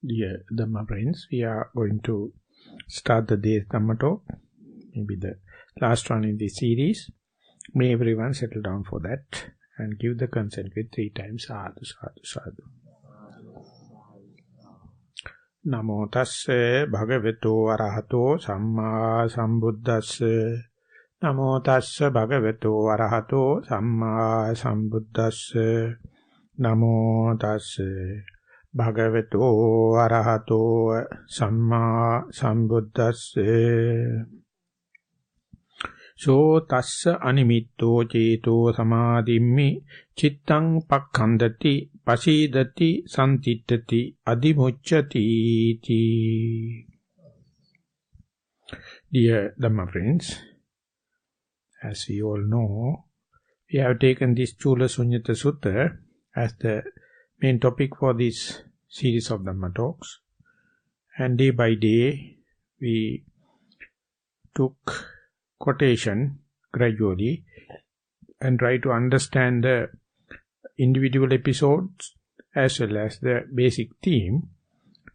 Dear Dhamma friends, we are going to start the day's Dhamma talk, maybe the last one in this series. May everyone settle down for that and give the consent with 3 times sadhu, sadhu, sadhu. Namo tasse bhagavato arahato samma sambuddhasse. Namo tasse bhagavato arahato samma sambuddhasse. Namo tasse Bhagavato arahato samma sambuddhasse. So tassa animitto ceto samadhimmi cittang pakkhandati pasidati santittati adimucchati iti. Dear Dhamma friends, as we all know, we have taken this Chula Sunnatha Sutta as the main topic for this series of Dhamma talks, and day by day we took quotation gradually and try to understand the individual episodes as well as the basic theme.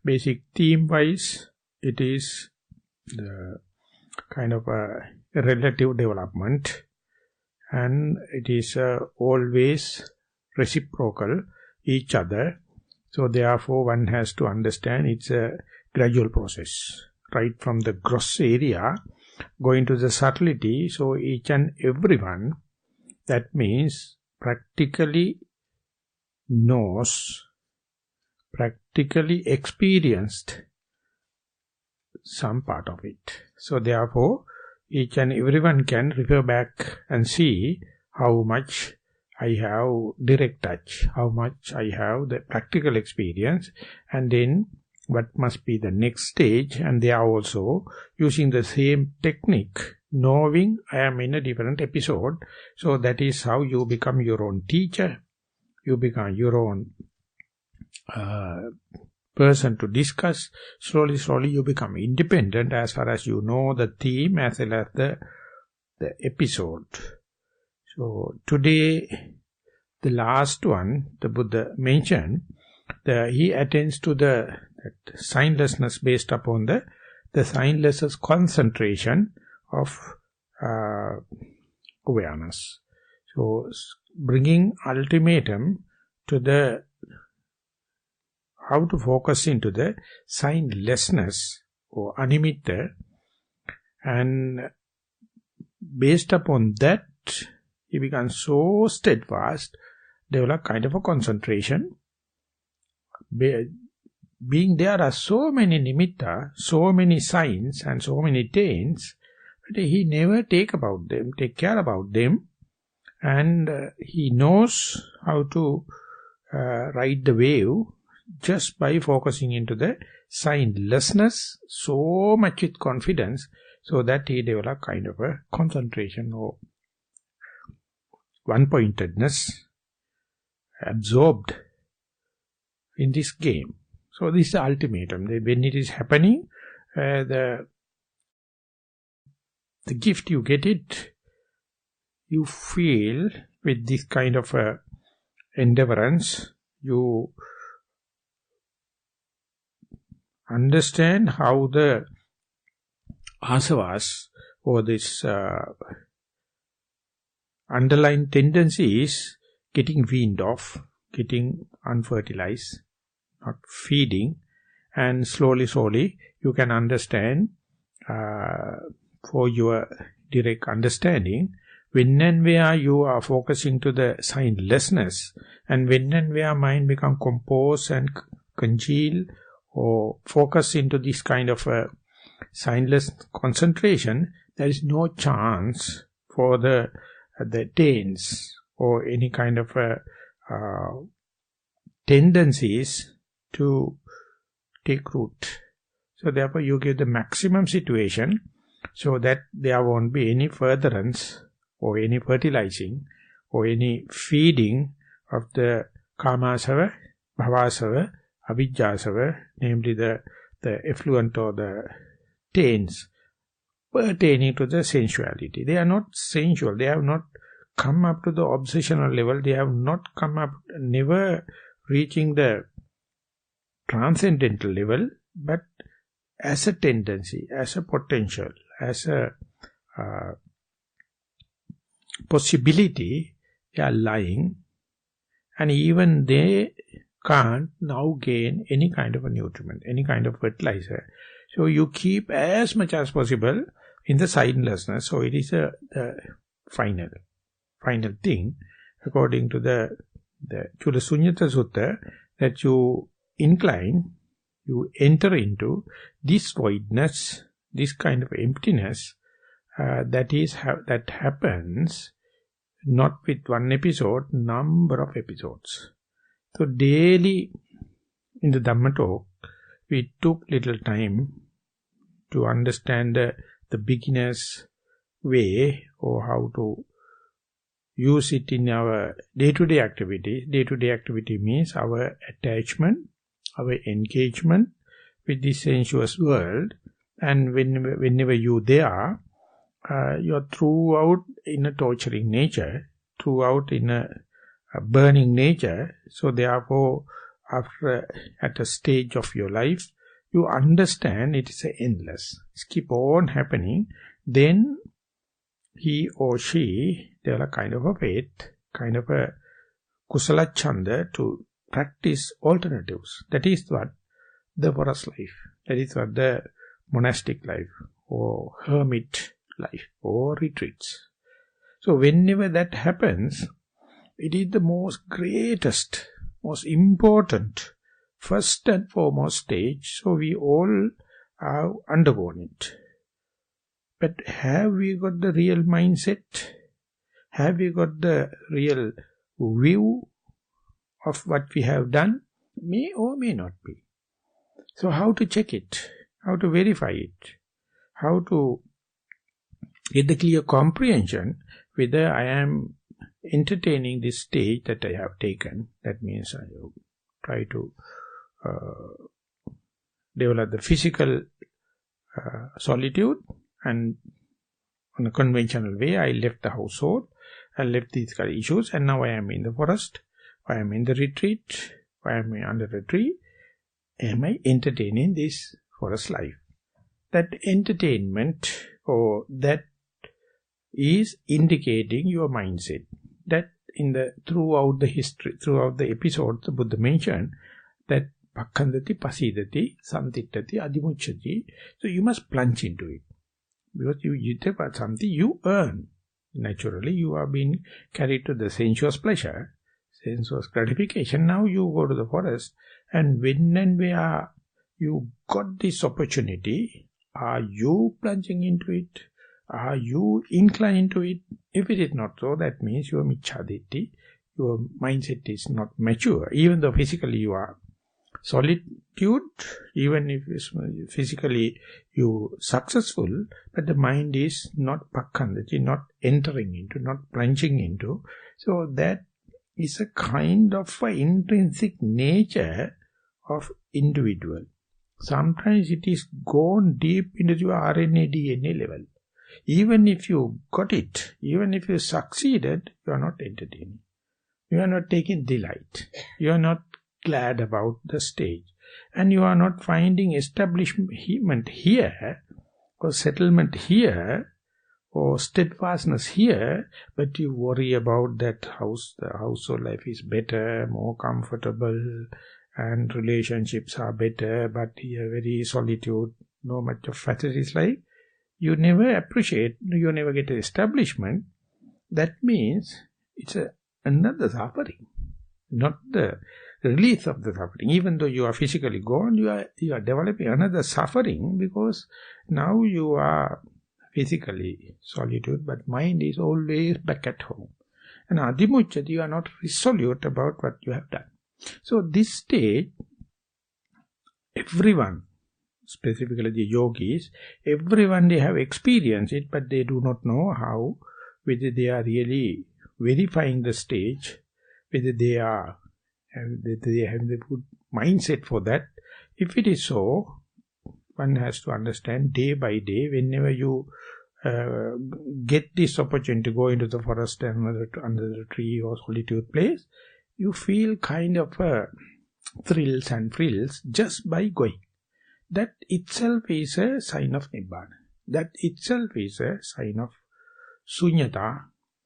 Basic theme-wise, it is the kind of a relative development, and it is always reciprocal each other. So therefore one has to understand it's a gradual process, right from the gross area going to the subtlety. So each and everyone, that means practically knows, practically experienced some part of it. So therefore each and everyone can refer back and see how much I have direct touch, how much I have the practical experience, and then what must be the next stage. And they are also using the same technique, knowing I am in a different episode. So that is how you become your own teacher, you become your own person to discuss. Slowly you become independent as far as you know the theme as well as the episode. So today, the last one, the Buddha mentioned, he attends to that signlessness based upon the signlessness concentration of awareness. So bringing ultimatum to how to focus into the signlessness or animitta, and based upon that, he becomes so steadfast, develop kind of a concentration. Being there are so many nimitta, so many signs and so many taints, but he never take care about them, and he knows how to ride the wave just by focusing into the signlessness so much with confidence, so that he develop kind of a concentration or one-pointedness absorbed in this game. So this is the ultimatum. When it is happening, the gift you get it, you feel with this kind of endeavorance, you understand how the asavas or this underlying tendencies getting weaned off, getting unfertilized, not feeding, and slowly you can understand for your direct understanding when and where you are focusing to the signlessness, and when and where mind become composed and congeal or focus into this kind of a signless concentration, there is no chance for the taints or any kind of tendencies to take root. So therefore you give the maximum situation so that there won't be any furtherance or any fertilizing or any feeding of the kamasava, bhavasava, avijjasava, namely the effluent or the taints pertaining to the sensuality. They are not sensual, they have not come up to the obsessional level, they have not come up, never reaching the transcendental level, but as a tendency, as a potential, as a possibility, they are lying, and even they can't now gain any kind of a nutriment, any kind of fertilizer. So you keep as much as possible in the signlessness. So it is the final thing, according to the Chula Sunnatha Sutta, that you incline, you enter into this voidness, this kind of emptiness, that happens not with one episode, number of episodes. So daily in the Dhamma talk, we took little time to understand the beginner's way, or how to use it in our day-to-day activity. Day-to-day activity means our attachment, our engagement with the sensuous world, and whenever you there, you are throughout in a torturing nature, throughout in a burning nature. So therefore, at a stage of your life, you understand it is endless. It's keep on happening. Then he or she develop kind of a faith, kind of a kusala chanda to practice alternatives. That is what the forest life, that is what the monastic life, or hermit life, or retreats. So whenever that happens, it is the most greatest, most important, first and foremost stage. So we all have undergone it. But have we got the real mindset? Have we got the real view of what we have done? May or may not be. So how to check it? How to verify it? How to get the clear comprehension whether I am entertaining this stage that I have taken. That means I try to develop the physical solitude, and on a conventional way I left the household, I left these kind of issues, and now I am in the forest, I am in the retreat, I am under a tree. Am I entertaining this forest life? That entertainment, or that is indicating your mindset. That throughout the history, throughout the episodes, the Buddha mentioned that pakkandati, pasidati, samtittati, adimucchati. So you must plunge into it. Because you take something you earn. Naturally, you are being carried to the sensuous pleasure, sensuous gratification. Now you go to the forest, and when and where you got this opportunity, are you plunging into it? Are you inclined to it? If it is not so, that means you are michhaditti, your mindset is not mature. Even though physically you are solitude, even if physically you successful, but the mind is not pakkandati, not entering into, not plunging into. So that is a kind of intrinsic nature of individual. Sometimes it is gone deep into your RNA, DNA level. Even if you got it, even if you succeeded, you are not entertaining. You are not taking delight. You are not glad about the stage. And you are not finding establishment here, or settlement here, or steadfastness here, but you worry about that house. The household life is better, more comfortable, and relationships are better, but here very solitude, no much of facilities like. You never appreciate, you never get an establishment. That means it's another suffering, not the release of the suffering. Even though you are physically gone, you are developing another suffering, because now you are physically solitude, but mind is always back at home. And adimucchati, you are not resolute about what you have done. So this state, everyone, specifically the yogis, everyone, they have experienced it, but they do not know how, whether they are really verifying the stage, whether they have the good mindset for that. If it is so, one has to understand day by day, whenever you get this opportunity to go into the forest and under the tree or solitude place, you feel kind of thrills and frills just by going. That itself is a sign of Nibbana. That itself is a sign of Sunnatha,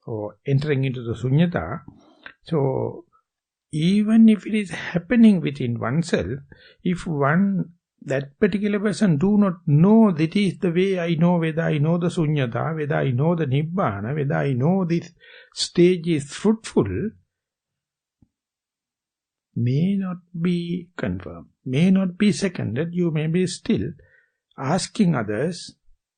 or entering into the Sunnatha. So, even if it is happening within oneself, if that particular person do not know that is the way I know, whether I know the Sunnatha, whether I know the Nibbana, whether I know this stage is fruitful, may not be confirmed, may not be seconded. You may be still asking others,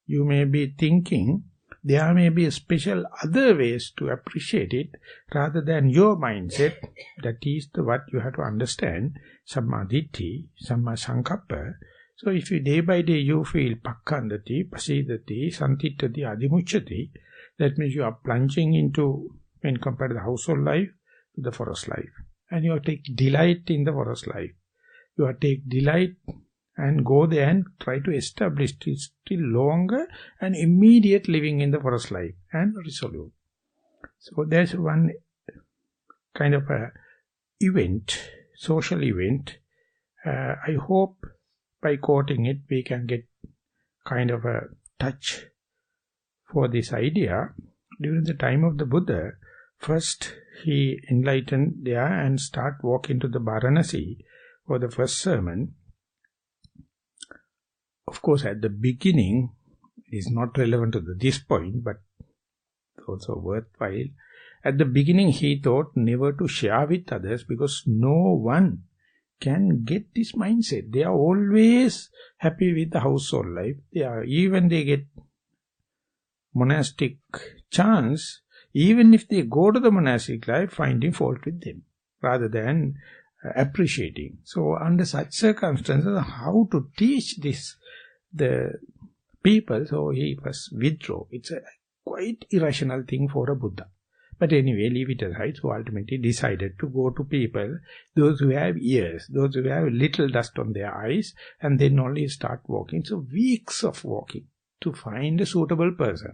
you may be thinking, there may be special other ways to appreciate it rather than your mindset. That is what you have to understand. Samma ditti, samma sankappa. So if you day by day you feel pakkandati, pasidati, santittati, adimucchati, that means you are plunging into, when compared to the household life, to the forest life. And you take delight in the forest life. You take delight and go there and try to establish still longer and immediate living in the forest life and resolute. So there's one kind of a event, social event. I hope by quoting it we can get kind of a touch for this idea. During the time of the Buddha, first he enlightened there and start walking to the Varanasi for the first sermon. Of course, at the beginning, it is not relevant to this point, but also worthwhile. At the beginning, he thought never to share with others because no one can get this mindset. They are always happy with the household life. Even they get monastic chance, even if they go to the monastic life, finding fault with them rather than appreciating. So under such circumstances, how to teach this the people? So he first withdraw. It's a quite irrational thing for a Buddha. But anyway, leave it aside. So ultimately decided to go to people, those who have ears, those who have little dust on their eyes, and then only start walking. So weeks of walking to find a suitable person.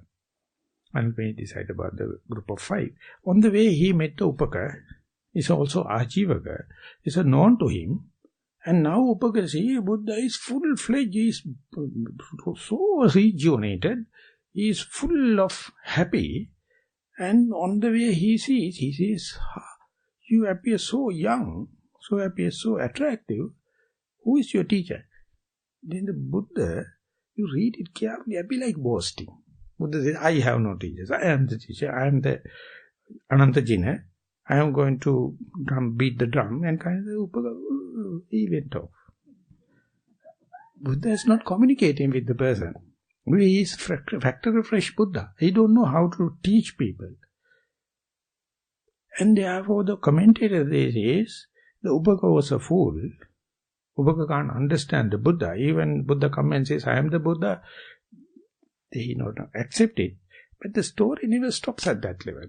And when he decided about the group of 5, on the way he met the Upaka, is also Ajivaka, is known to him. And now Upaka see Buddha is full-fledged, he is so rejuvenated, he is full of happy. And on the way he says, you appear so young, so appear so attractive. Who is your teacher? Then the Buddha, you read it carefully, appear like boasting. Buddha says, I have no teachers. I am the teacher. I am the Anantajina. I am going to beat the drum. And kind of he went off. Buddha is not communicating with the person. He is factory fresh Buddha. He don't know how to teach people. And therefore the commentator says, the Upaka was a fool. Upaka can't understand the Buddha. Even Buddha comes and says, I am the Buddha. They not accept it. But the story never stops at that level.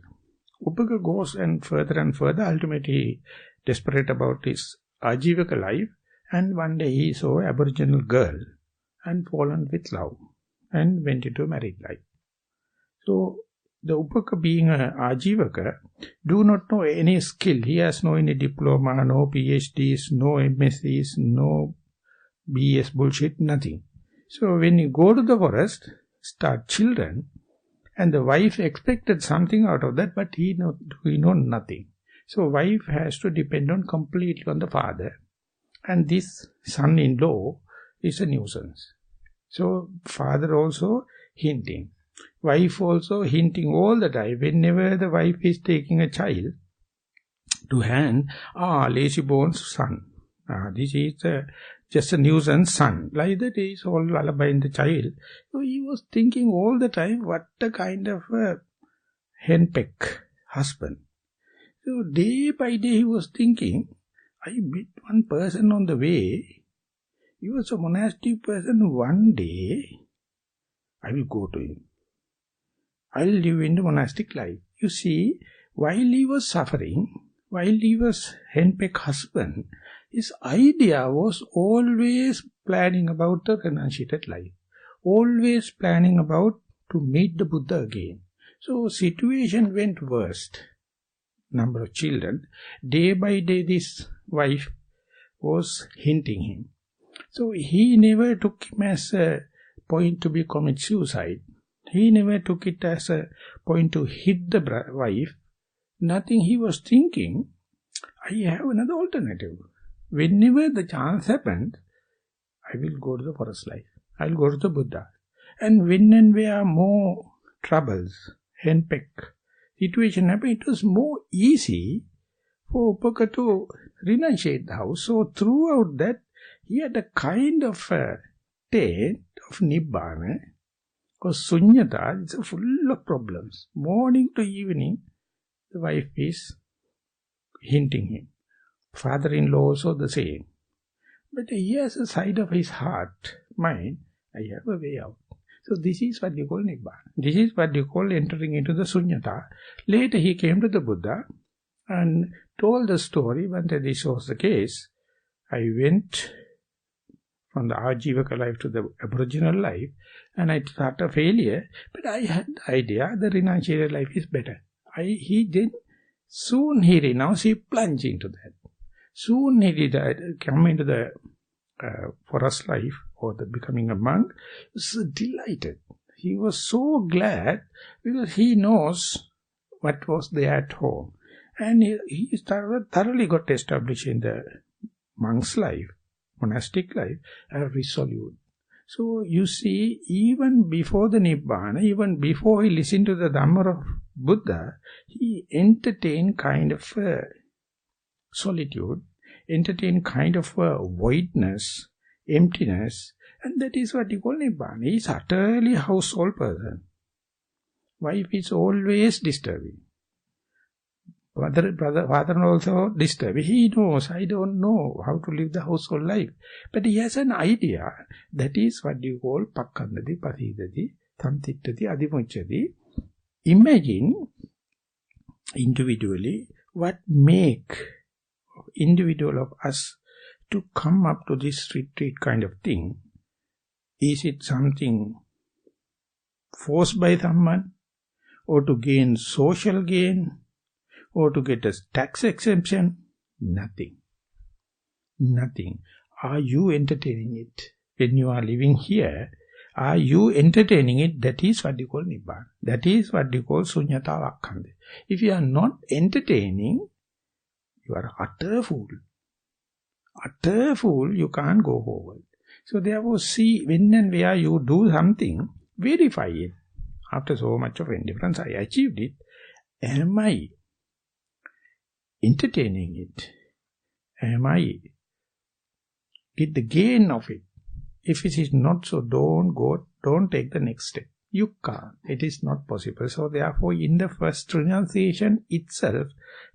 Upaka goes and further, ultimately desperate about his Ajivaka life, and one day he saw an aboriginal girl and fallen with love and went into a married life. So the Upaka being an Ajivaka do not know any skill. He has no any diploma, no PhDs, no MScs, no BS bullshit, nothing. So when you go to the forest, start children, and the wife expected something out of that, but he know nothing. So wife has to depend on completely on the father, and this son-in-law is a nuisance. So father also hinting, wife also hinting all the time. Whenever the wife is taking a child to hand, lazy bones son, this is just a nuisance son. Like that is all lullaby in the child. So he was thinking all the time, what a kind of a henpeck husband. So day by day he was thinking, I met one person on the way. He was a monastic person. One day I will go to him. I will live in the monastic life. You see, while he was suffering, while he was henpeck husband, his idea was always planning about the renunciated life. Always planning about to meet the Buddha again. So situation went worst. Number of children. Day by day this wife was hinting him. So he never took him as a point to commit suicide. He never took it as a point to hit the wife. Nothing. He was thinking, I have another alternative. Whenever the chance happens, I will go to the forest life. I will go to the Buddha. And when and where more troubles, henpeck situation happened, it was more easy for Upaka to renunciate the house. So throughout that, he had a kind of a state of Nibbana. Because Sunnatha is full of problems. Morning to evening, the wife is hinting him. Father-in-law also the same. But he has a side of his heart, mind, I have a way out. So this is what you call Nibbana. This is what you call entering into the Sunnatha. Later he came to the Buddha and told the story. When this was the case, I went from the Ajivaka life to the Aboriginal life, and I started a failure, but I had the idea the renunciated life is better. Soon he renounced, he plunged into that. Soon he did come into the forest life or the becoming a monk. He was delighted. He was so glad because he knows what was there at home. And he thoroughly got established in the monk's life, monastic life, resolute. So you see, even before the Nibbana, even before he listened to the Dhamma of Buddha, he entertained kind of solitude, entertained kind of voidness, emptiness, and that is what you call Nibbana. He is utterly household person. Wife is always disturbing. Father also disturbing. He knows, I don't know how to live the household life. But he has an idea. That is what you call pakkandati, pasidati, tantittati, adimucchati. Imagine individually what make individual of us to come up to this retreat kind of thing. Is it something forced by someone, or to gain social gain, or to get a tax exemption? Nothing. Nothing. Are you entertaining it? When you are living here, are you entertaining it? That is what you call Nibbana. That is what you call Sunyata Vakkande. If you are not entertaining, you are utter fool. Utter fool, you can't go forward. So therefore, see, when and where you do something, verify it. After so much of indifference, I achieved it. Am I entertaining it? Am I get the gain of it? If it is not so, don't take the next step. You can't. It is not possible. So therefore, in the first renunciation itself,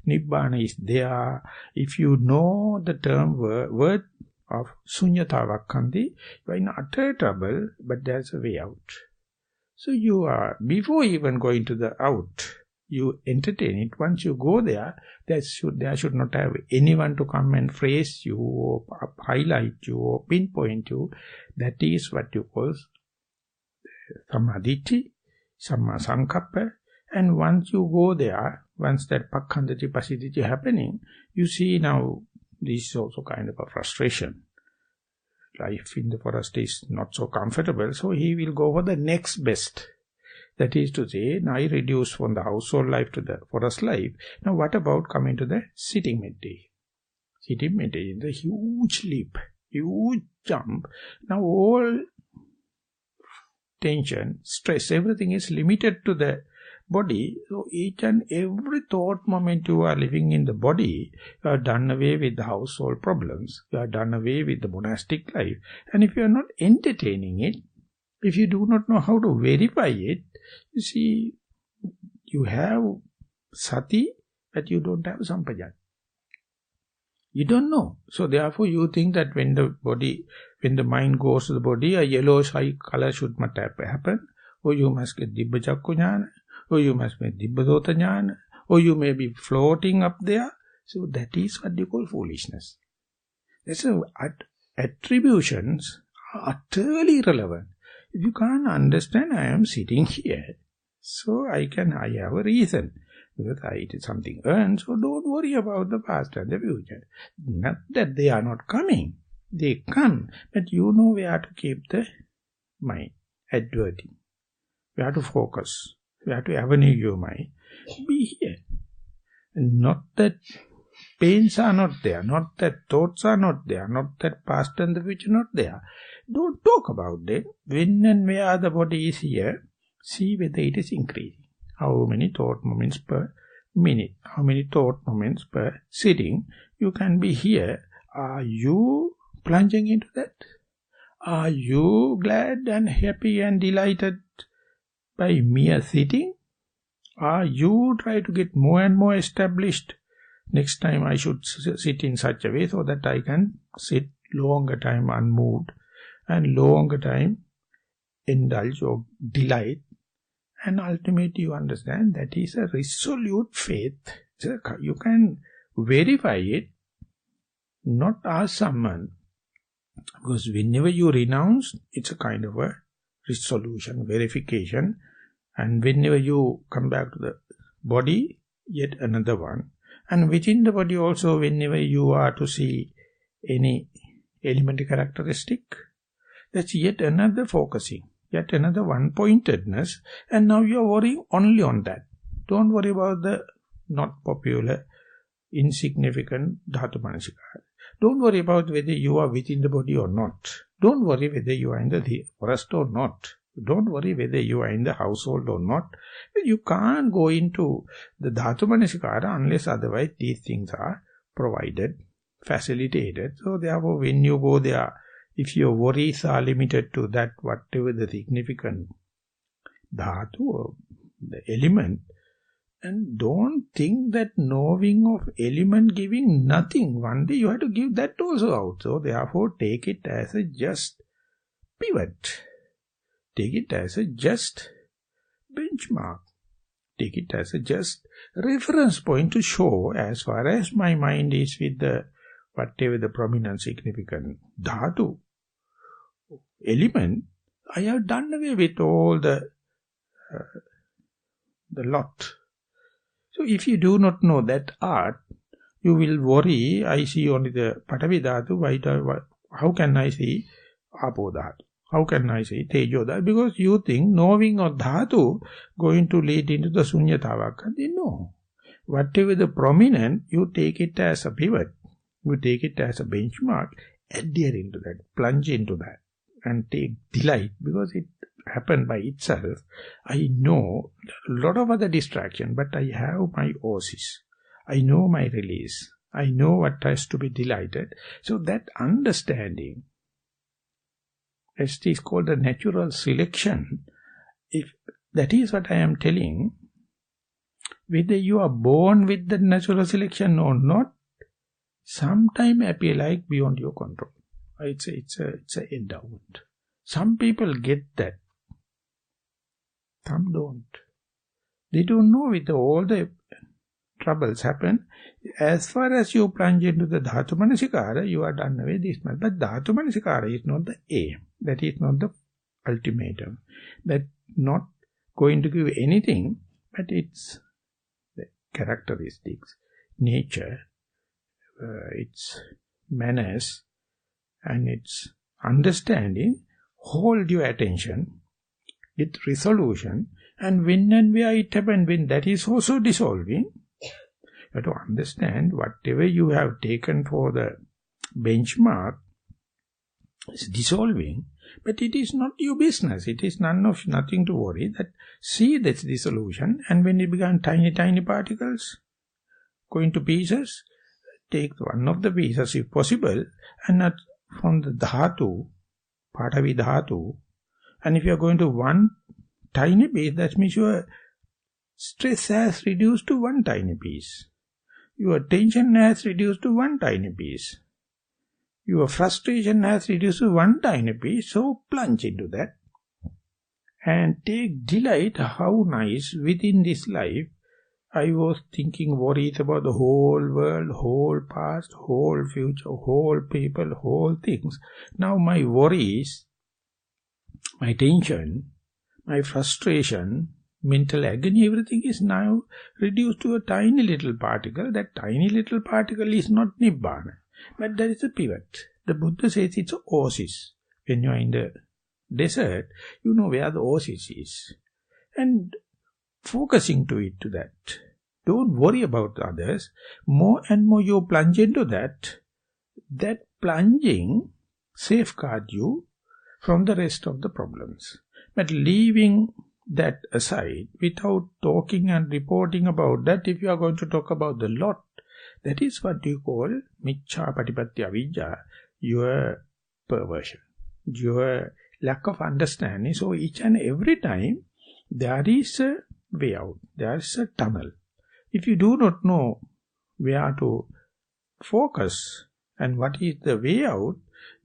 Nibbana is there. If you know the term word of Sunyata Vakkandi, you are in utter trouble, but there's a way out. So you are, before even going to the out, you entertain it. Once you go there, there should not have anyone to come and phrase you, or highlight you, or pinpoint you. That is what you call Samaditi, Samma Sankappa. And once you go there, once that Pakkandati Pasiditi happening, you see now this is also kind of a frustration. Life in the forest is not so comfortable, so he will go for the next best. That is to say, now I reduce from the household life to the forest life. Now what about coming to the sitting meditation? Sitting meditation is a huge leap, huge jump. Now all tension, stress, everything is limited to the body. So each and every thought moment you are living in the body, you are done away with the household problems. You are done away with the monastic life. And if you are not entertaining it, if you do not know how to verify it, you see, you have sati, but you don't have sampajanya. You don't know. So therefore you think that when the mind goes to the body, a yellowish color should not happen, or you must get dibba chakku jnana, or you must get dibba sota jnana, or you may be floating up there. So that is what you call foolishness. So attributions are utterly irrelevant. If you can't understand, I am sitting here, so I have a reason. Because it is something earned, so don't worry about the past and the future. Not that they are not coming. They come, but you know where to keep the mind adverting. Where to focus. Where to avenue your mind. Be here. Not that pains are not there, not that thoughts are not there, not that past and the future not there. Don't talk about them. When and where the body is here, see whether it is increasing. How many thought moments per minute, how many thought moments per sitting. You can be here. Are you plunging into that? Are you glad and happy and delighted by mere sitting? Are you try to get more and more established? Next time I should sit in such a way so that I can sit longer time unmoved and longer time indulge or delight. And ultimately you understand that is a resolute faith. You can verify it, not ask someone. Because whenever you renounce, it's a kind of a resolution, verification. And whenever you come back to the body, yet another one. And within the body also, whenever you are to see any elementary characteristic, that's yet another focusing, yet another one-pointedness. And now you are worrying only on that. Don't worry about the not popular, insignificant Dhatu Manasikara. Don't worry about whether you are within the body or not. Don't worry whether you are in the forest or not. Don't worry whether you are in the household or not. You can't go into the Dhatu Manasikara unless otherwise these things are provided, facilitated. So therefore when you go there, if your worries are limited to that, whatever the significant Dhatu or the element, and don't think that knowing of element giving nothing. One day you have to give that also out. So therefore take it as a just pivot. Take it as a just benchmark. Take it as a just reference point to show as far as my mind is with the whatever the prominent significant dhatu element, I have done away with all the lot. So if you do not know that art, you will worry, I see only the Patavi Dhatu, how can I see Apo Dhatu? How can I say Tejo Dhatu? Because you think knowing of Dhatu going to lead into the Sunyatava. No. Whatever the prominent, you take it as a pivot. You take it as a benchmark, adhere into that, plunge into that, and take delight because it happened by itself. I know a lot of other distraction, but I have my oasis. I know my release. I know what has to be delighted. So that understanding, it is called a natural selection. If that is what I am telling, whether you are born with the natural selection or not, sometime appear like beyond your control. It's a endowment. Some people get that. Some don't. They don't know with all the troubles happen. As far as you plunge into the Dhatu Manasikara, you are done away this much. But Dhatu Manasikara is not the aim. That is not the ultimatum. That's not going to give anything, but it's the characteristics, nature, its manners, and its understanding. Hold your attention, with resolution, and when and where it happens, when that is also dissolving, you have to understand whatever you have taken for the benchmark is dissolving, but it is not your business. It is nothing to worry. That see this dissolution, and when it becomes tiny particles going to pieces, take one of the pieces if possible, and not from the dhatu, Patavi dhatu. And if you are going to one tiny piece, that means your stress has reduced to one tiny piece. Your tension has reduced to one tiny piece. Your frustration has reduced to one tiny piece. So plunge into that. And take delight how nice within this life. I was thinking worries about the whole world, whole past, whole future, whole people, whole things. Now my worries, my tension, my frustration, mental agony, everything is now reduced to a tiny little particle. That tiny little particle is not Nibbana, but there is a pivot. The Buddha says it's an oasis. When you are in the desert, you know where the oasis is. And focusing to that. Don't worry about others. More and more you plunge into that. That plunging safeguard you from the rest of the problems. But leaving that aside, without talking and reporting about that, if you are going to talk about the lot, that is what you call Miccha Patipatti Avidya, your perversion, your lack of understanding. So each and every time, there is a way out, there is a tunnel. If you do not know where to focus and what is the way out,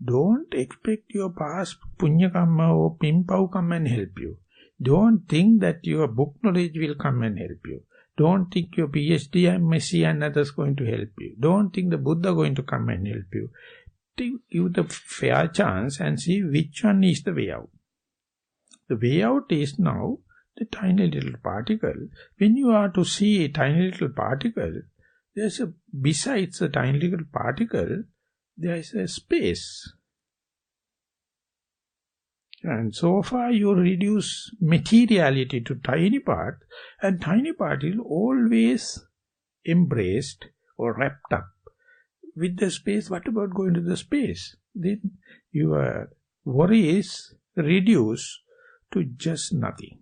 don't expect your past punya kamma or pimpau come and help you. Don't think that your book knowledge will come and help you. Don't think your PhD and Messi and others going to help you. Don't think the Buddha going to come and help you. Give the fair chance and see which one is the way out. The way out is now the tiny little particle. When you are to see a tiny little particle, besides the tiny little particle, there is a space. And so far you reduce materiality to tiny part, and tiny part is always embraced or wrapped up with the space. What about going to the space? Then your worry is reduced to just nothing.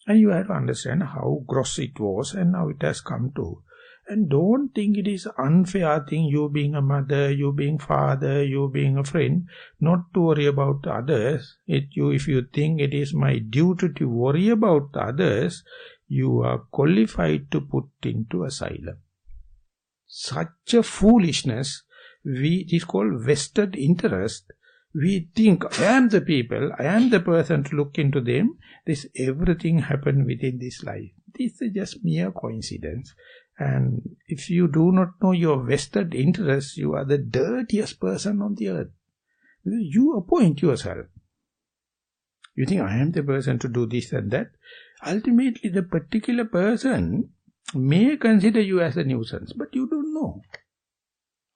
And you have to understand how gross it was and how it has come to. And don't think it is unfair thing, you being a mother, you being father, you being a friend, not to worry about others. If you think it is my duty to worry about others, you are qualified to put into asylum. Such a foolishness, it is called vested interest. We think, I am the people, I am the person to look into them. Everything happened within this life. This is just mere coincidence. And if you do not know your vested interest, you are the dirtiest person on the earth. You appoint yourself. You think, I am the person to do this and that. Ultimately, the particular person may consider you as a nuisance, but you don't know.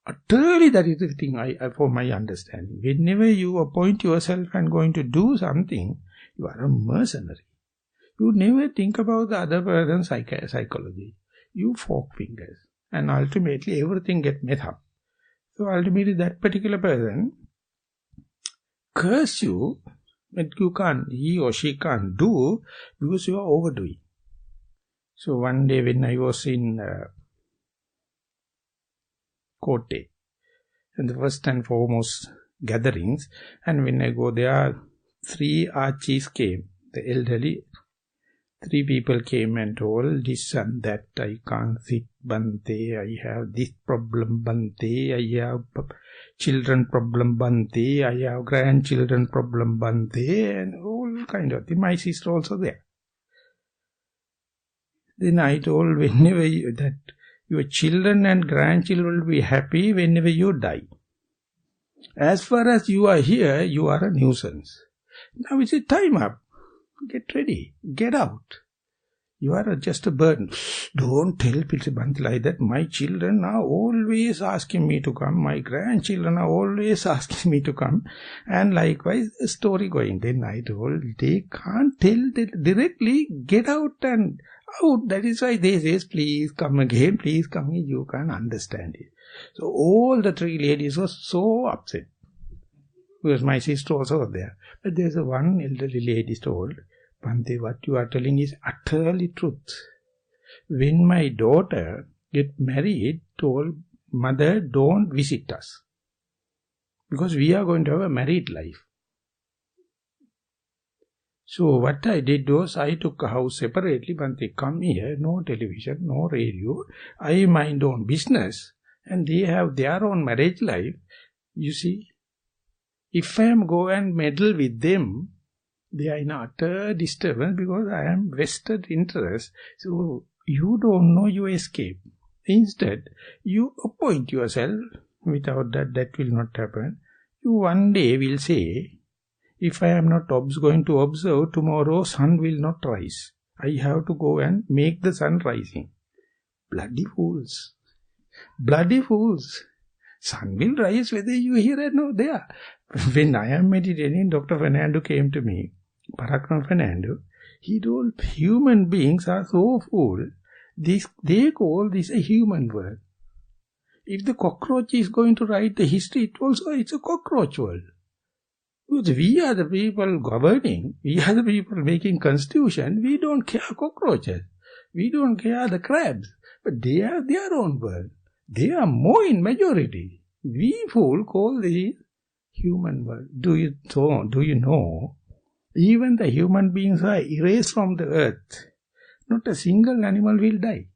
Utterly, that is the thing for my understanding. Whenever you appoint yourself and going to do something, you are a mercenary. You never think about the other person's psychology. You fork fingers. And ultimately, everything gets messed up. So ultimately, that particular person curse you, but he or she can't do because you are overdoing. So one day when I was in Kotte, and the first and foremost gatherings, and when I go there, 3 archies came, the elderly. 3 people came and told this and that, I can't sit, Bante, I have this problem, Bante, I have children problem, Bante, I have grandchildren problem, Bante, and all kind of things. My sister also there. Then I told, whenever that your children and grandchildren will be happy whenever you die. As far as you are here, you are a nuisance. Now it's a time up. Get ready. Get out. You are just a burden. Don't tell people like that. My children are always asking me to come. My grandchildren are always asking me to come. And likewise, a story going. Then I told, they can't tell directly. Get out and out. That is why they say, please come again, please come again. You can't understand it. So all the 3 ladies were so upset. Because my sister also was there. But there's one elderly lady told, Bante, what you are telling is utterly truth. When my daughter get married, told, mother, don't visit us. Because we are going to have a married life. So what I did was, I took a house separately, Bante, come here, no television, no radio. I mind own business. And they have their own marriage life. You see, if I am go and meddle with them, they are in utter disturbance because I am vested interest. So you don't know you escape. Instead, you appoint yourself. Without that, that will not happen. You one day will say, If I am not going to observe, tomorrow sun will not rise. I have to go and make the sun rising. Bloody fools. Bloody fools. Sun will rise whether you here or no there. When I am meditating, Dr. Fernando came to me, Parakram Fernando, he told human beings are so fool, they call this a human world. If the cockroach is going to write the history, it's a cockroach world. Because we are the people governing, we are the people making constitution, we don't care cockroaches, we don't care the crabs, but they have their own world. They are more in majority. We fool call the human world. Do you know, even the human beings are erased from the earth. Not a single animal will die.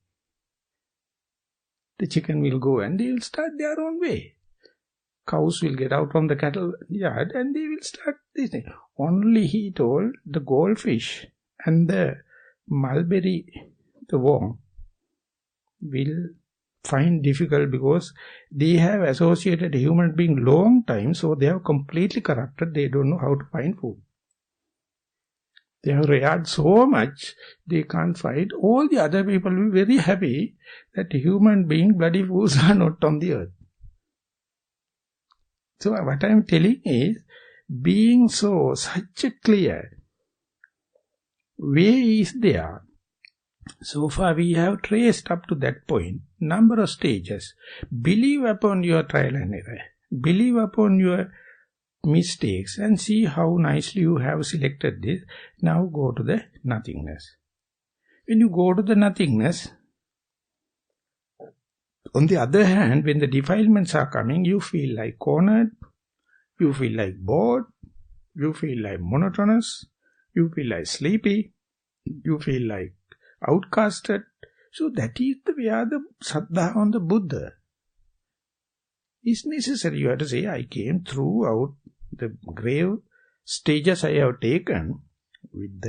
The chicken will go and they will start their own way. Cows will get out from the cattle yard and they will start this thing. Only he told the goldfish and the mulberry, the worm, will find difficult because they have associated human being long time, so they have completely corrupted, they don't know how to find food. They have reared so much, they can't find. All the other people will be very happy that human being, bloody fools, are not on the earth. So what I am telling is, being such a clear way is there. So far we have traced up to that point, number of stages. Believe upon your trial and error. Believe upon your mistakes and see how nicely you have selected this. Now go to the nothingness. When you go to the nothingness, on the other hand, when the defilements are coming, you feel like cornered, you feel like bored, you feel like monotonous, you feel like sleepy, you feel like outcasted. So that is where the Saddha on the Buddha is necessary. You have to say, I came throughout the grave stages I have taken with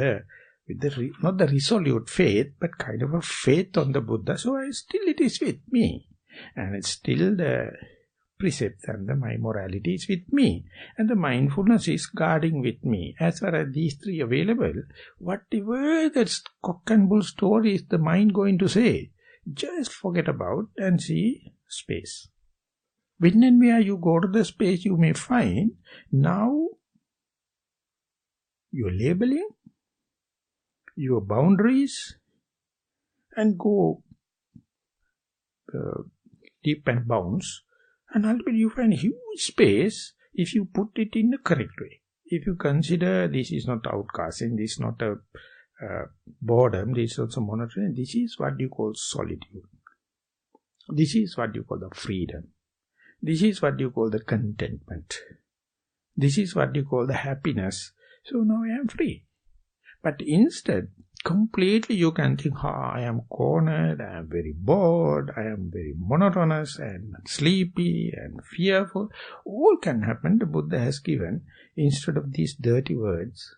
not the resolute faith, but kind of a faith on the Buddha. So it is with me. And it's still the precepts and my morality is with me. And the mindfulness is guarding with me. As far as these three available, whatever that cock and bull story is the mind going to say, just forget about and see space. When and where you go to the space, you may find now your labeling, your boundaries, and go deep and bounds. And ultimately you find huge space if you put it in the correct way. If you consider this is not outcasting, this is not a boredom, this is also monotony, this is what you call solitude. This is what you call the freedom. This is what you call the contentment. This is what you call the happiness. So now I am free. But instead, completely you can think, I am cornered, I am very bored, I am very monotonous and sleepy and fearful. All can happen. The Buddha has given, instead of these dirty words,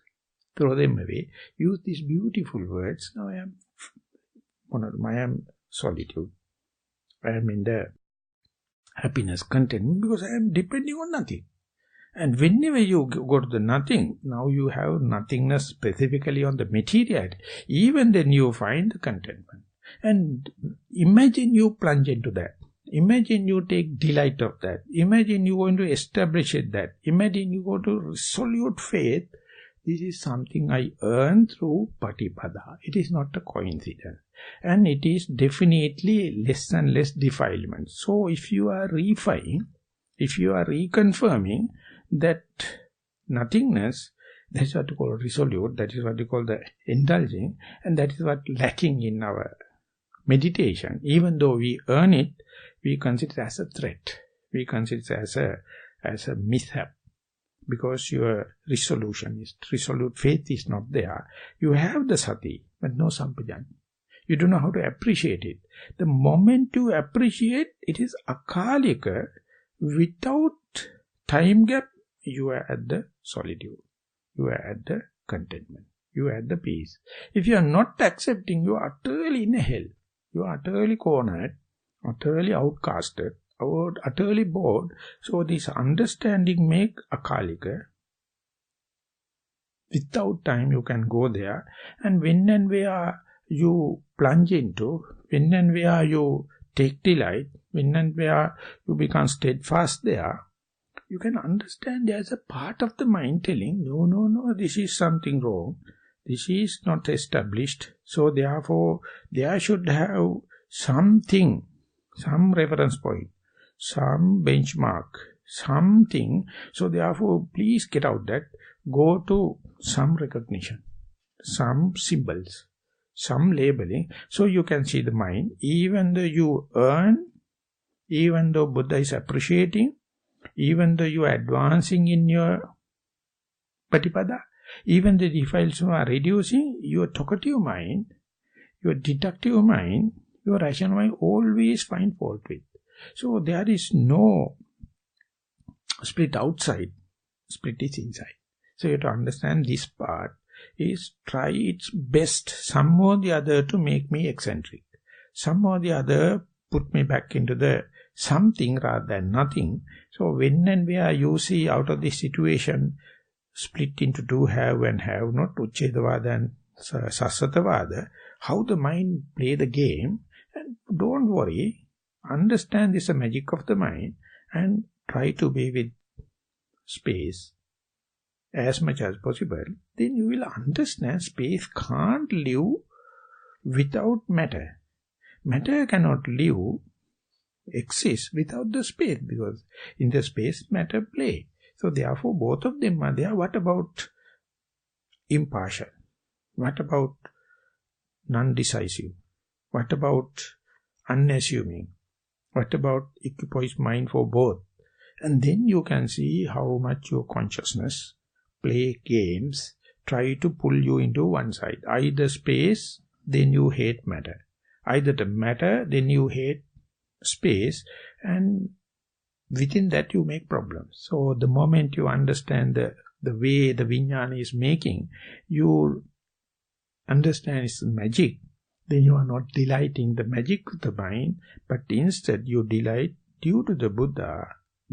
throw them away, use these beautiful words. Now I am solitude. I am in the happiness, contentment, because I am depending on nothing. And whenever you go to the nothing, now you have nothingness specifically on the material. Even then you find the contentment. And imagine you plunge into that. Imagine you take delight of that. Imagine you going to establish it that. Imagine you go to resolute faith. This is something I earned through Patipada. It is not a coincidence. And it is definitely less and less defilement. So if you are refining, if you are reconfirming that nothingness, that is what you call resolute, that is what you call the indulging, and that is what lacking in our meditation. Even though we earn it, we consider it as a threat. We consider it as a mishap. Because your resolute faith is not there. You have the sati, but no sampajanya. You don't know how to appreciate it. The moment you appreciate, it is akalika. Without time gap, you are at the solitude. You are at the contentment. You are at the peace. If you are not accepting, you are utterly in hell. You are utterly cornered, utterly outcasted, utterly bored. So this understanding make akalika. Without time, you can go there. And when and where you plunge into, when and where you take delight, when and where you become steadfast there, you can understand there's a part of the mind telling, no, this is something wrong. This is not established. So therefore, there should have something, some reference point, some benchmark, something. So therefore, please get out that. Go to some recognition, some symbols, some labeling. So you can see the mind. Even though you earn, even though Buddha is appreciating, even though you are advancing in your patipada, even the defiles are reducing, your talkative mind, your deductive mind, your rational mind always find fault with. So there is no split outside, split is inside. So you have to understand this part is try its best, some or the other, to make me eccentric. Some or the other put me back into the something rather than nothing. So when and where you see out of this situation, split into two, have and have not, Uchchedavada and Sassatavada, how the mind play the game, and don't worry, understand this is the magic of the mind, and try to be with space as much as possible. Then you will understand space can't live without matter. Matter cannot live, exist without the space, because in the space matter play. So therefore both of them are there. What about impartial? What about non-decisive? What about unassuming? What about equipoise mind for both? And then you can see how much your consciousness play games, try to pull you into one side. Either space, then you hate matter. Either the matter, then you hate space, and within that you make problems. So the moment you understand the way the vijnana is making, you understand its magic, then you are not delighting the magic of the mind, but instead you delight due to the Buddha,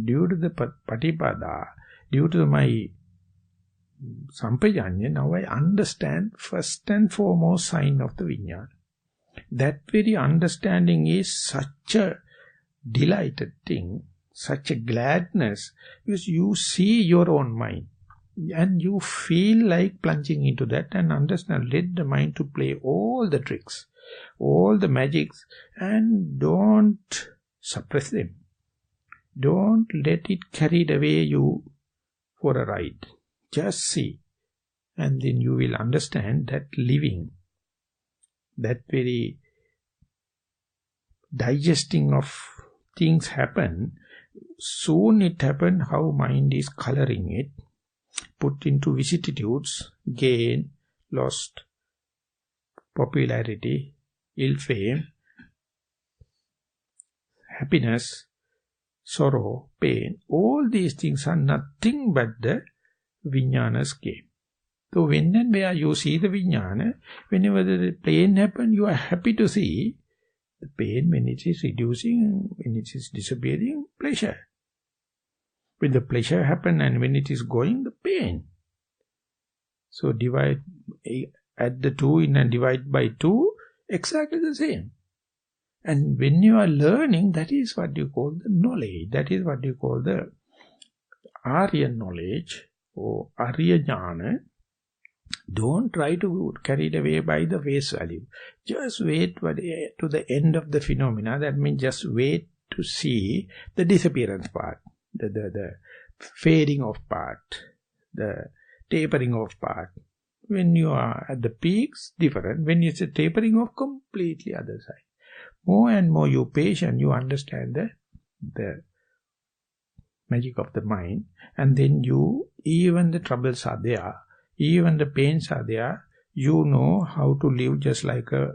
due to the Patipada, due to my Sampajanya. Now I understand first and foremost sign of the vijnana. That very understanding is such a delighted thing, such a gladness, because you see your own mind and you feel like plunging into that and understand. Let the mind to play all the tricks, all the magics, and don't suppress them. Don't let it carry away you for a ride. Just see, and then you will understand that living, that very digesting of things happen. Soon it happen how mind is coloring it, put into vicissitudes, gain, lost, popularity, ill fame, happiness, sorrow, pain. All these things are nothing but the vijnana's game. So when and where you see the vijnana, whenever the pain happens, you are happy to see the pain. When it is reducing, when it is disappearing, pleasure. When the pleasure happens and when it is going, the pain. So divide, add the two in and divide by 2, exactly the same. And when you are learning, that is what you call the knowledge. That is what you call the Arya knowledge or Arya jnana. Don't try to carry it away by the face value. Just wait to the end of the phenomena. That means just wait to see the disappearance part, the fading off part, the tapering off part. When you are at the peaks, different. When it's a tapering off, completely other side. More and more you patient, you understand the magic of the mind, and then even the troubles are there, even the pains are there, you know how to live just like a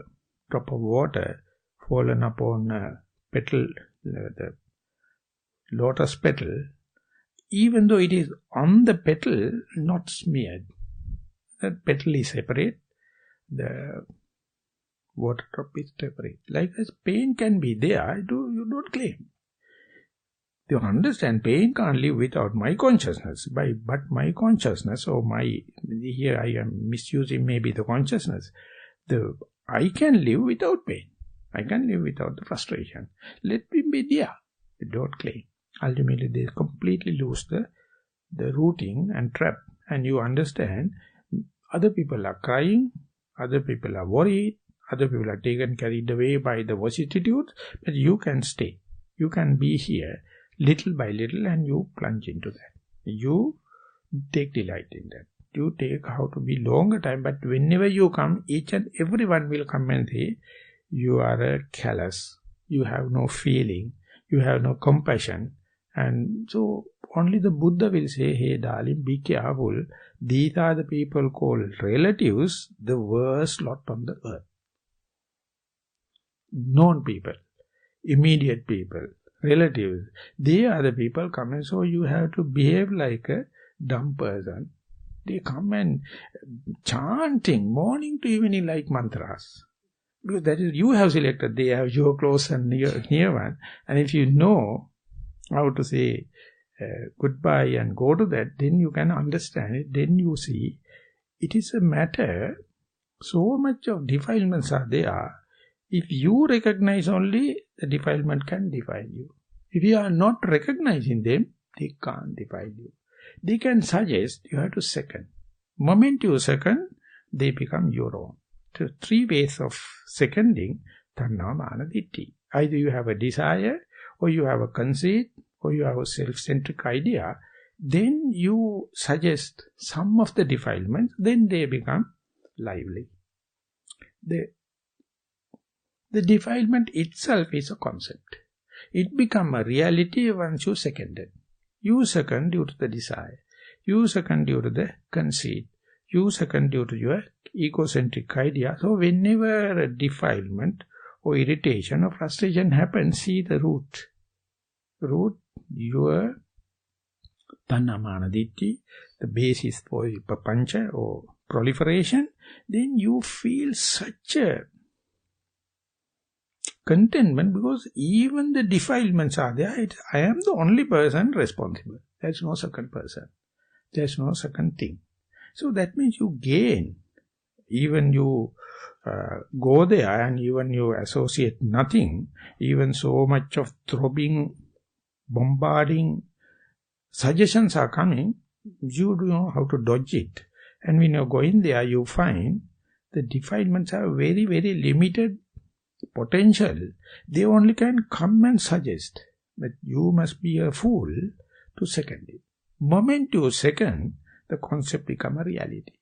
drop of water fallen upon a petal, the lotus petal, even though it is on the petal, not smeared. That petal is separate, the water drop is separate. Likewise, pain can be there, you don't claim. They understand pain can't live without my consciousness. But my consciousness, or here I am misusing maybe the consciousness. I can live without pain. I can live without the frustration. Let me be there. Don't claim. Ultimately, they completely lose the rooting and trap. And you understand, other people are crying, other people are worried, other people are carried away by the vicissitudes, but you can stay. You can be here, little by little, and you plunge into that. You take delight in that. You take how to be longer time, but whenever you come, each and everyone will come and say, you are a callous, you have no feeling, you have no compassion. And so only the Buddha will say, hey darling, be careful. These are the people called relatives, the worst lot on the earth. Known people, immediate people, relatives, they are the people coming, so you have to behave like a dumb person. They come and chanting morning to evening like mantras. Because that is, you have selected, they have your close and near one. And if you know how to say goodbye and go to that, then you can understand it. Then you see, it is a matter, so much of defilements are there. If you recognize only, the defilement can defile you. If you are not recognizing them, they can't defile you. They can suggest, you have to second. Moment you second, they become your own. So 3 ways of seconding, tanna, mana, ditti. Either you have a desire, or you have a conceit, or you have a self-centric idea, then you suggest some of the defilements, then they become lively. The defilement itself is a concept. It becomes a reality once you second it. You second due to the desire. You second due to the conceit. You second due to your egocentric idea. So whenever a defilement or irritation or frustration happens, see the root. Root, your tanna, mana, ditti, the basis for papancha or proliferation, then you feel such a contentment, because even the defilements are there. I am the only person responsible. There's no second person. There's no second thing. So that means you gain. Even you go there and even you associate nothing, even so much of throbbing, bombarding suggestions are coming, you do know how to dodge it. And when you're going there, you find the defilements are very, very limited potential. They only can come and suggest. But you must be a fool to second it. Moment you second, the concept become a reality.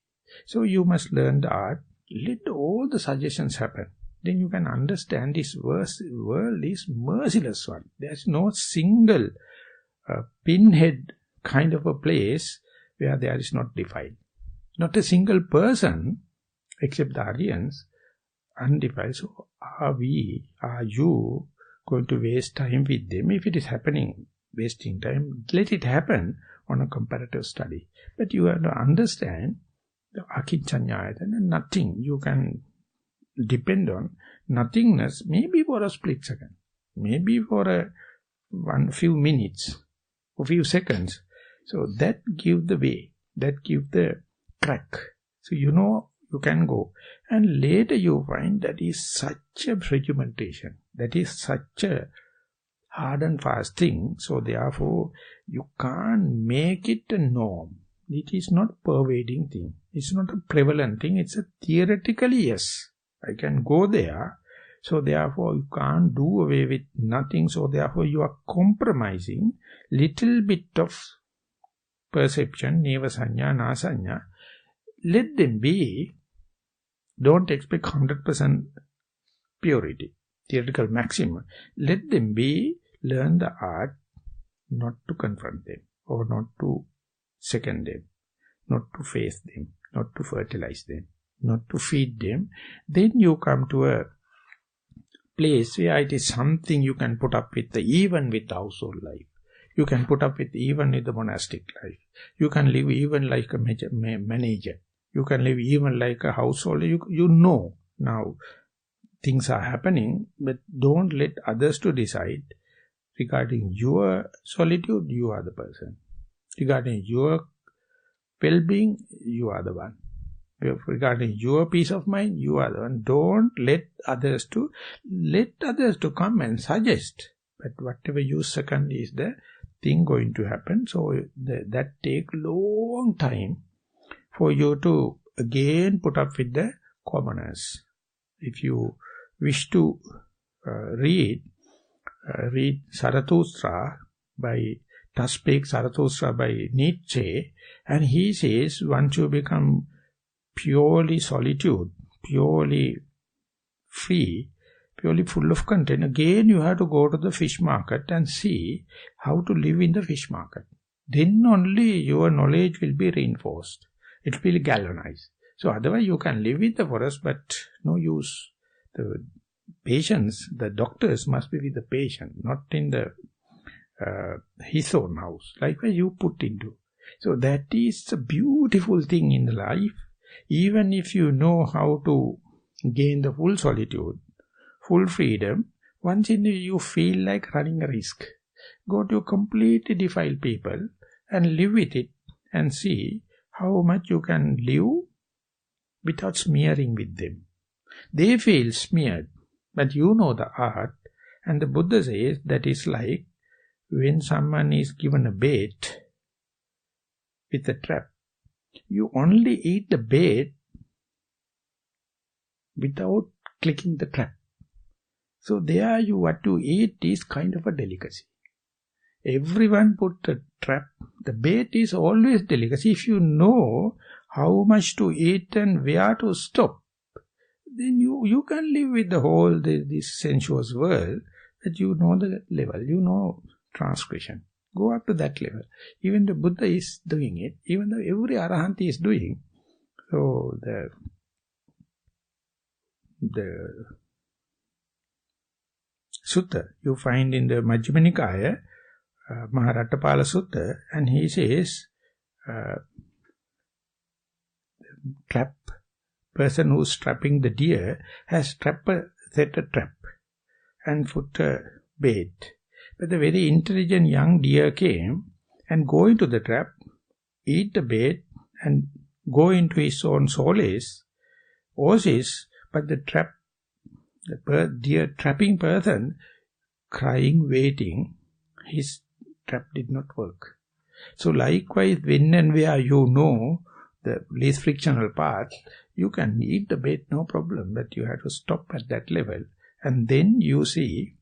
So you must learn the art. Let all the suggestions happen. Then you can understand this world is merciless one. There's no single pinhead kind of a place where there is not defiled. Not a single person, except the Aryans, undefiled. So are you going to waste time with them? If it is happening, wasting time, let it happen on a comparative study. But you have to understand the akinchanyayatana, nothing you can depend on. Nothingness, maybe for a split second, maybe for a few minutes, a few seconds. So that give the way, that give the crack. So you know you can go. And later you find that is such a regimentation, that is such a hard and fast thing. So therefore you can't make it a norm. It is not pervading thing. It's not a prevalent thing. It's a theoretically yes. I can go there. So therefore you can't do away with nothing. So therefore you are compromising little bit of perception, neva sanya, na sanya. Let them be. Don't expect 100% purity, theoretical maximum. Let them be, learn the art not to confront them, or not to second them, not to face them, not to fertilize them, not to feed them. Then you come to a place where it is something you can put up with, even with the household life. You can put up with even with the monastic life. You can live even like a manager. You can live even like a householder. You know now things are happening, but don't let others to decide. Regarding your solitude, you are the person. Regarding your well-being, you are the one. Regarding your peace of mind, you are the one. Don't let others to come and suggest. But whatever you second is the thing going to happen. So that take long time for you to again put up with the commoners. If you wish to read Zarathustra by Zarathustra by Nietzsche, and he says once you become purely solitude, purely free, purely full of content, again you have to go to the fish market and see how to live in the fish market. Then only your knowledge will be reinforced. It will be galvanized. So otherwise you can live in the forest, but no use. The patients, the doctors must be with the patient, not in the his own house. Likewise you put into. So that is a beautiful thing in the life. Even if you know how to gain the full solitude, full freedom, once in you feel like running a risk. Go to completely defiled people and live with it and see how much you can live without smearing with them. They feel smeared, but you know the art, and the Buddha says that is like when someone is given a bait with a trap. You only eat the bait without clicking the trap. So there what you eat is kind of a delicacy. Everyone put a trap. The bait is always delicacy. If you know how much to eat and where to stop, then you can live with the whole this sensuous world, that you know the level, you know transgression. Go up to that level. Even the Buddha is doing it, even though every Arahant is doing. So the Sutta you find in the Majjhima Nikaya, Maha Sutta, and he says, trap person who's trapping the deer has set a trap and put a bait. But the very intelligent young deer came and go into the trap, eat the bait and go into his own solace, oasis, but the deer trapping person crying, waiting, his trap did not work. So likewise, when and where you know the least frictional path, you can eat the bait, no problem, but you have to stop at that level. And then you see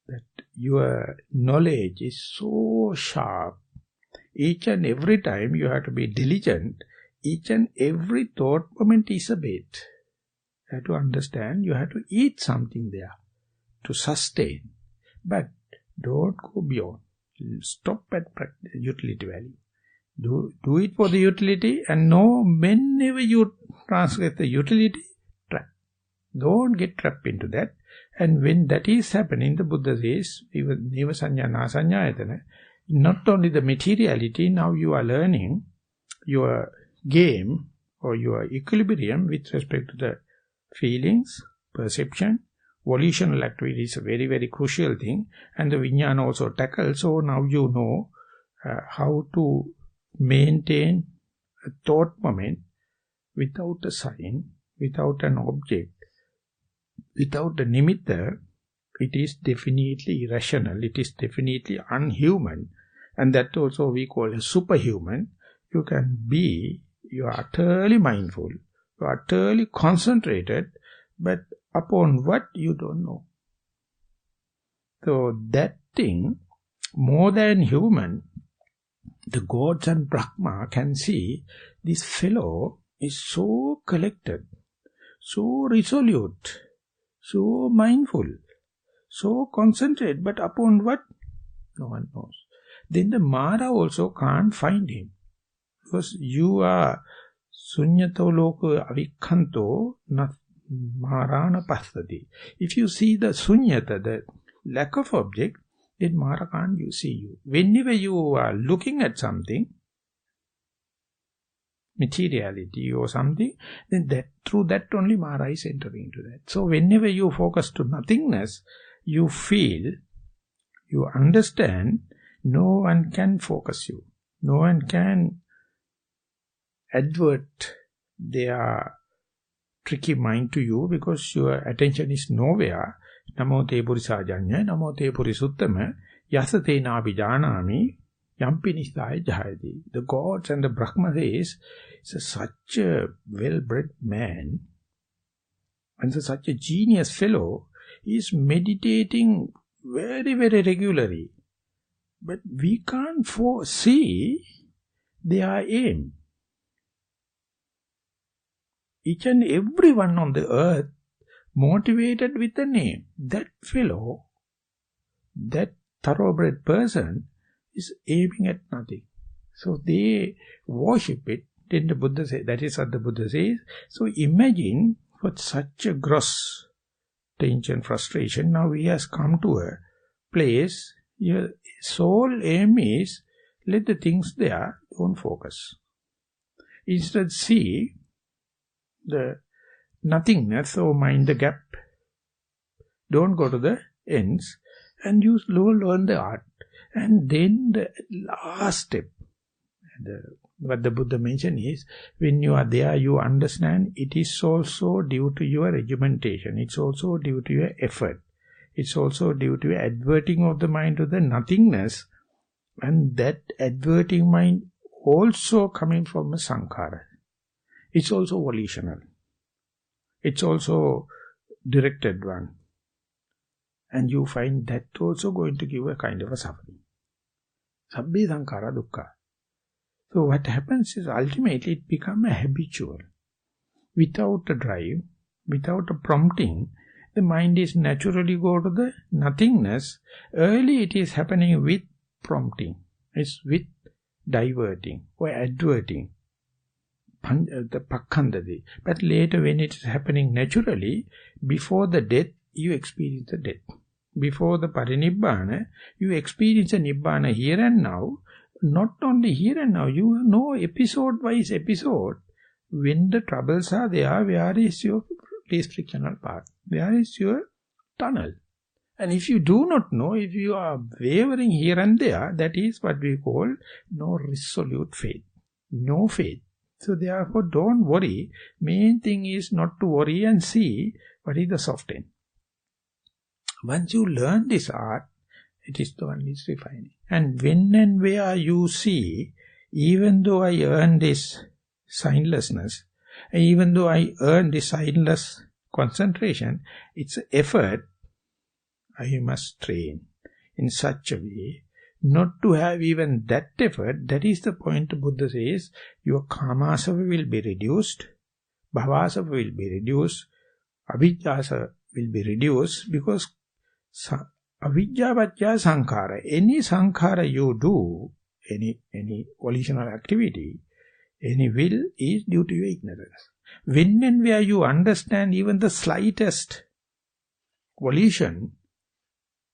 that your knowledge is so sharp. Each and every time you have to be diligent. Each and every thought moment is a bait. You have to understand, you have to eat something there to sustain. But don't go beyond. Stop at utility value. Do it for the utility, and know whenever you transgress the utility, trap. Don't get trapped into that. And when that is happening, the Buddha says, Neva Sanya Nasanyayatana, not only the materiality, now you are learning your game or your equilibrium with respect to the feelings, perception, volitional activity is a very, very crucial thing, and the Vijnana also tackles. So now you know how to maintain a thought moment without a sign, without an object, without a nimitta. It is definitely irrational, it is definitely unhuman, and that also we call a superhuman. You can be, you are utterly mindful, you are utterly concentrated, but upon what you don't know. So that thing, more than human, the gods and Brahma can see this fellow is so collected, so resolute, so mindful, so concentrated, but upon what? No one knows. Then the Mara also can't find him. Because you are Sunnatha loko avikhanto Marana pasthati. If you see the Sunyata, the lack of object, then Mara can't see you. Whenever you are looking at something, materiality or something, then through that only Mara is entering into that. So whenever you focus to nothingness, you feel you understand, no one can focus you. No one can advert their tricky mind to you because your attention is nowhere. Namo te purisajanya, namo te purisuttama, yasate nabi janami, yampi nisaya jayati. The gods and the Brahma says, such a well-bred man and such a genius fellow is meditating very, very regularly. But we can't foresee their aim. Each and everyone on the earth motivated with a name. That fellow, that thoroughbred person is aiming at nothing. So they worship it. Then the Buddha says, that is what the Buddha says. So imagine for such a gross tension, frustration, now he has come to a place, your sole aim is, let the things there, don't focus. Instead see the nothingness or mind the gap. Don't go to the ends and you slowly learn the art. And then the last step, what the Buddha mentioned is, when you are there, you understand it is also due to your regimentation. It's also due to your effort. It's also due to your adverting of the mind to the nothingness. And that adverting mind also coming from a sankhara. It's also volitional. It's also directed one. And you find that also going to give a kind of a suffering. Sabbe sankhara dukkha. So what happens is ultimately it becomes a habitual. Without a drive, without a prompting, the mind is naturally go to the nothingness. Early it is happening with prompting. It's with diverting or adverting. The pakkhandati. But later when it is happening naturally, before the death, you experience the death. Before the parinibbana, you experience a nibbana here and now. Not only here and now, you know episode-wise episode. When the troubles are there, where is your least frictional path? Where is your tunnel? And if you do not know, if you are wavering here and there, that is what we call no resolute faith. No faith. So therefore don't worry. Main thing is not to worry and see what is the soft end. Once you learn this art, it is the one is refining. And when and where you see, even though I earn this signlessness, even though I earn this signless concentration, it's an effort I must train in such a way not to have even that effort. That is the point the Buddha says, your kamasava will be reduced, bhavasava will be reduced, avijjasa will be reduced, because avidya vajja sankhara, any sankhara you do, any volitional activity, any will is due to your ignorance. When and where you understand even the slightest volition,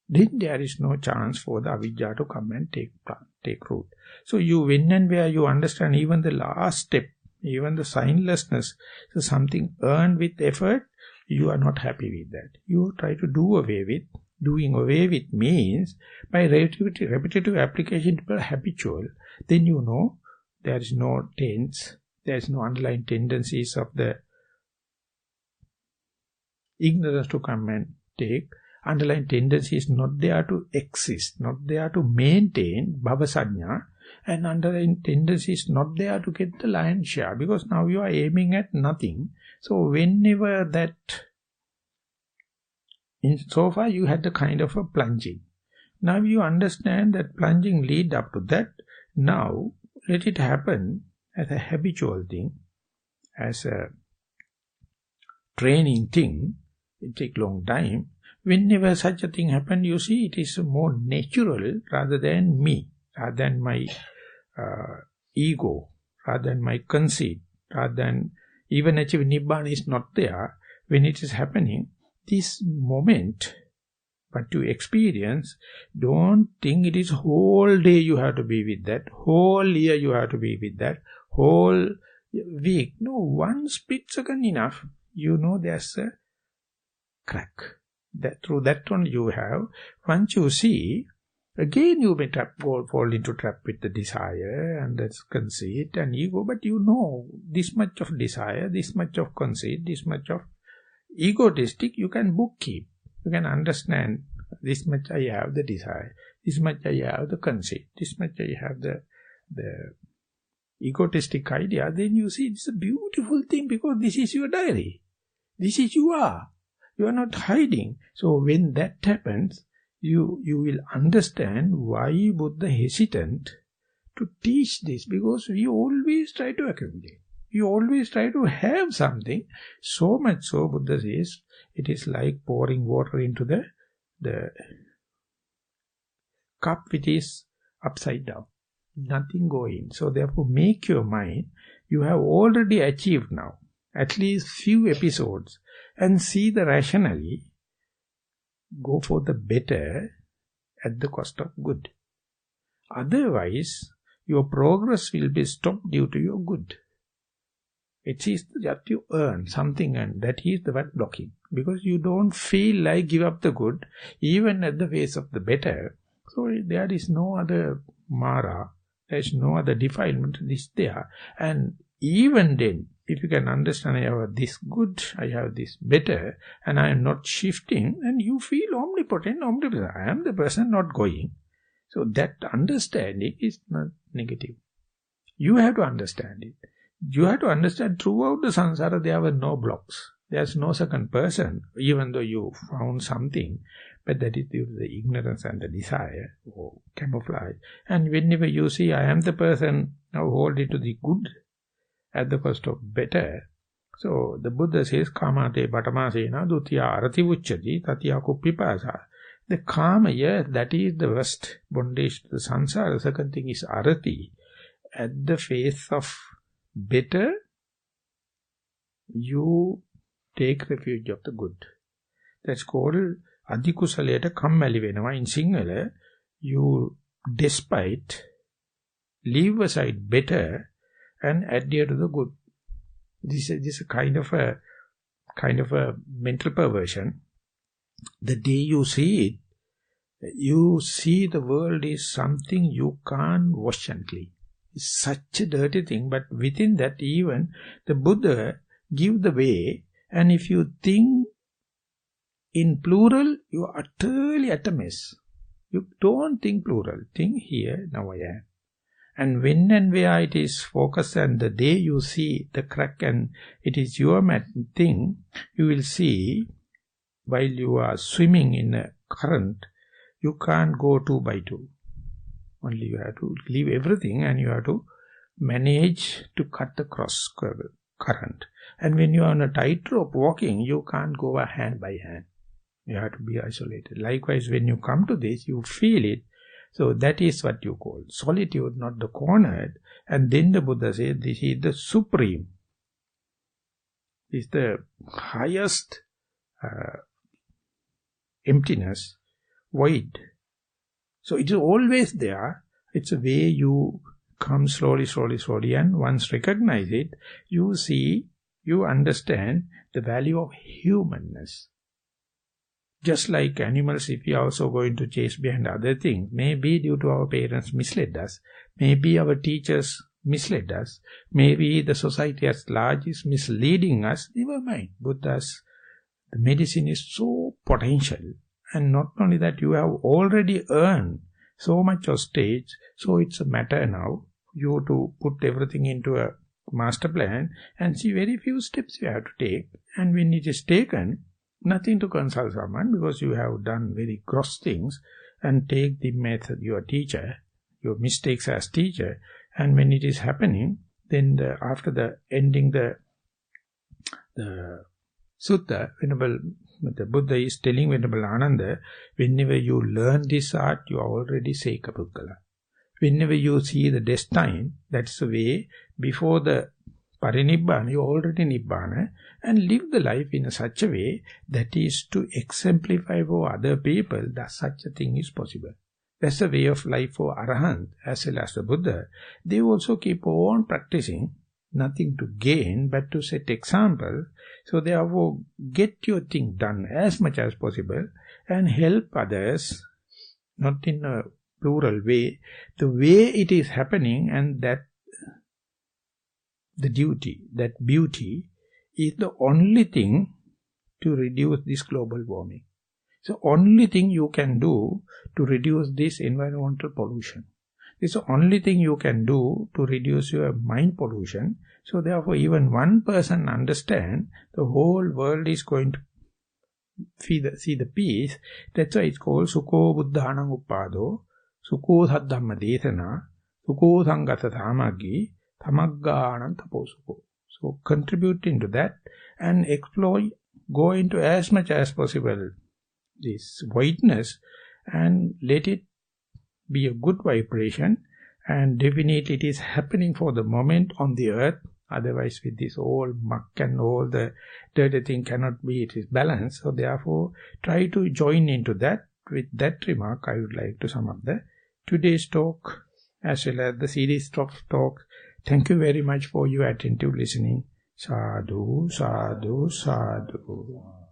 then there is no chance for the avidya to come and take root. So you, when and where you understand even the last step, even the signlessness, so something earned with effort, you are not happy with that. You try to do away with. Doing away with means, by repetitive application to habitual, then you know there is no tense, there is no underlying tendencies of the ignorance to come and take. Underlying tendency is not there to exist, not there to maintain bhavasanya, and underlying tendency is not there to get the lion's share, because now you are aiming at nothing. So whenever that, so far you had the kind of a plunging. Now you understand that plunging lead up to that. Now let it happen as a habitual thing, as a training thing. It takes long time. Whenever such a thing happens, you see it is more natural rather than me, rather than my ego, rather than my conceit, rather than even achieving Nibbana is not there. When it is happening, this moment, what you experience, don't think it is whole day you have to be with that, whole year you have to be with that, whole week. No, 1 split second enough. You know there's a crack. That through that one you have. Once you see, Again you may fall into trap with the desire and the conceit and ego, but you know this much of desire, this much of conceit, this much of egotistic, you can bookkeep. You can understand this much I have the desire, this much I have the conceit, this much I have the egotistic idea. Then you see it's a beautiful thing because this is your diary. This is you are. You are not hiding. So when that happens, you will understand why Buddha hesitant to teach this, because we always try to accumulate. We always try to have something. So much so, Buddha says, it is like pouring water into the cup which is upside down. Nothing go in. So therefore make your mind, you have already achieved now at least few episodes, and see the rationally, go for the better at the cost of good. Otherwise, your progress will be stopped due to your good. It is that you earn something, and that is the what blocking. Because you don't feel like give up the good, even at the face of the better. So there is no other Mara, there is no other defilement, this there. And even then, if you can understand, I have this good, I have this better, and I am not shifting, and you feel omnipotent, omnipresent. I am the person not going. So that understanding is not negative. You have to understand it. You have to understand throughout the samsara there were no blocks. There's no second person, even though you found something, but that is due to the ignorance and the desire, or camouflage. And whenever you see, I am the person, now hold it to the good, at the cost of better. So the Buddha says, Kamate Patamasena Dutiya Arati Uchati Tatya Kuppipasa. The Kama, yes, that is the worst bondage to the samsara. The second thing is Arati. At the face of better, you take refuge of the good. That's called Adhikusaleta Kammali Venawa. In Sinhala, you despite, leave aside better, and adhere to the good. This is a kind of a mental perversion. The day you see it, you see the world is something you can't wash and clean. It's such a dirty thing, but within that even the Buddha give the way, and if you think in plural, you are utterly at a mess. You don't think plural, think here, now I am. And when and where it is focused, and the day you see the crack and it is your thing, you will see, while you are swimming in a current, you can't go 2 by 2. Only you have to leave everything and you have to manage to cut the cross current. And when you are on a tightrope walking, you can't go hand by hand. You have to be isolated. Likewise, when you come to this, you feel it. So that is what you call solitude, not the cornered. And then the Buddha said, this is the supreme. This is the highest emptiness, void. So it is always there. It's a way you come slowly, and once recognize it, you see, you understand the value of humanness. Just like animals, if we are also going to chase behind other things, maybe due to our parents misled us, maybe our teachers misled us, maybe the society at large is misleading us, never mind. Buddha's the medicine is so potential, and not only that, you have already earned so much of stage, so it's a matter now, you to put everything into a master plan and see very few steps you have to take, and when it is taken, nothing to consult someone because you have done very gross things, and take the method, your teacher, your mistakes as teacher, and when it is happening, then after the ending the Sutta, the Buddha is telling Venerable Ananda, whenever you learn this art, you are already Seka Pukkala. Whenever you see the destined, that's the way, before the Parinibbana, you already Nibbana, and live the life in such a way that is to exemplify for other people that such a thing is possible. That's the way of life for Arahant as well as the Buddha. They also keep on practicing, nothing to gain but to set example. So therefore, get your thing done as much as possible and help others, not in a plural way, the way it is happening, and that the duty, that beauty is the only thing to reduce this global warming. It's the only thing you can do to reduce this environmental pollution. It's the only thing you can do to reduce your mind pollution. So therefore, even one person understand, the whole world is going to see the peace. That's why it's called Sukho Buddhanang Uppado, Sukho Saddhamma Desana, Sukho Sangata Samaggi, Thamagganam Taposukho. So contribute into that and explore, go into as much as possible this voidness and let it be a good vibration, and definitely it is happening for the moment on the earth. Otherwise, with this all muck and all the dirty thing cannot be, it is balanced. So therefore, try to join into that. With that remark, I would like to sum up the today's talk as well as the series of talks. Thank you very much for your attentive listening. Sadhu, sadhu, sadhu.